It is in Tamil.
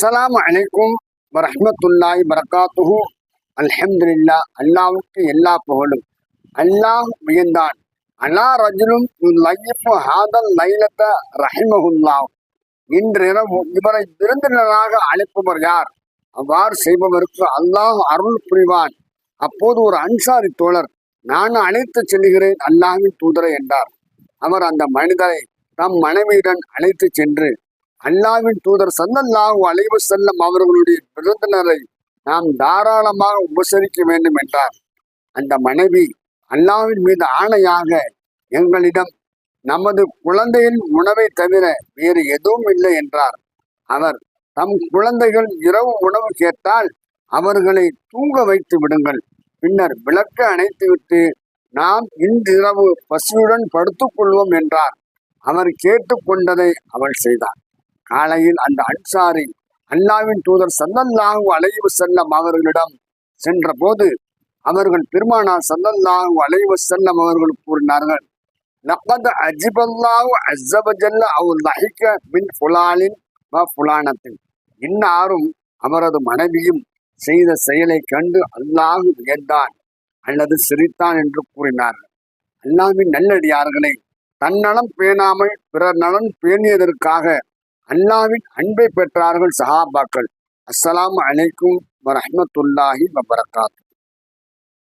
அஸ்ஸலாமு அலைக்கும் வரஹ்மத்துல்லாஹி வரகாத்துஹு. அல்ஹம்துலில்லாஹ். அல்லாஹ்வுக்கு எல்லா புகழும். அல்லாஹ் வியந்தான். அலா ரஜுலும் யுலையிஃபு ஹாதல் லைலத ரஹிமஹுல்லாஹ். இன்றிரவு இவரை விருந்தினராக அழைப்பவர் யார்? அவ்வாறு செய்பவருக்கு அல்லாஹ் அருள் புரிவான். அப்போது ஒரு அன்சாரி தோழர், நான் அழைத்து செல்கிறேன் அல்லாஹ்வின் தூதரை என்றார். அவர் அந்த மனிதரை தம் மனைவியுடன் அழைத்து சென்று, அல்லாஹ்வின் தூதர் ஸல்லல்லாஹு அலைஹி வஸல்லம் அவர்களுடைய விருந்தினரை நாம் தாராளமாக உபசரிக்க வேண்டும் என்றார். அந்த மனைவி, அல்லாஹ்வின் மீது ஆணையாக, எங்களிடம் நமது குழந்தையின் உணவை தவிர வேறு எதுவும் இல்லை என்றார். அவர், தம் குழந்தைகள் இரவு உணவு கேட்டால் அவர்களை தூங்க வைத்து விடுங்கள், பின்னர் விளக்கு அணைத்துவிட்டு நாம் இன்றிரவு பசியுடன் படுத்துக் கொள்வோம் என்றார். அவர் கேட்டுக்கொண்டதை அவள் செய்தார். காலையில் அந்த அன்சாரி அல்லாஹ்வின் தூதர் ஸல்லல்லாஹு அலைஹி வஸல்லம் அவர்களிடம் சென்ற போது அவர்கள் பெருமானார் ஸல்லல்லாஹு அலைஹி வஸல்லம் அவர்கள் கூறினார்கள், லக்கத் அஜிபல்லாஹு அஸ்ஸ வஜல்ல அவ் லஹிக மின் ஃபுலானின் வ ஃபுலானத்தின். இன்னாரும் அவரது மனைவியும் செய்த செயலை கண்டு அல்லாஹ் வியந்தான் அல்லது சிரித்தான் என்று கூறினார்கள். அல்லாஹ்வின் நல்லடியார்களை, தன்னலம் பேணாமல் பிறர் நலன் பேணியதற்காக அல்லாஹ்வின் அன்பை பெற்றார்கள் சஹாபாக்கள். அஸ்ஸலாமு அலைக்கும் வரஹ்மத்துல்லாஹி வபரகாத்துஹு.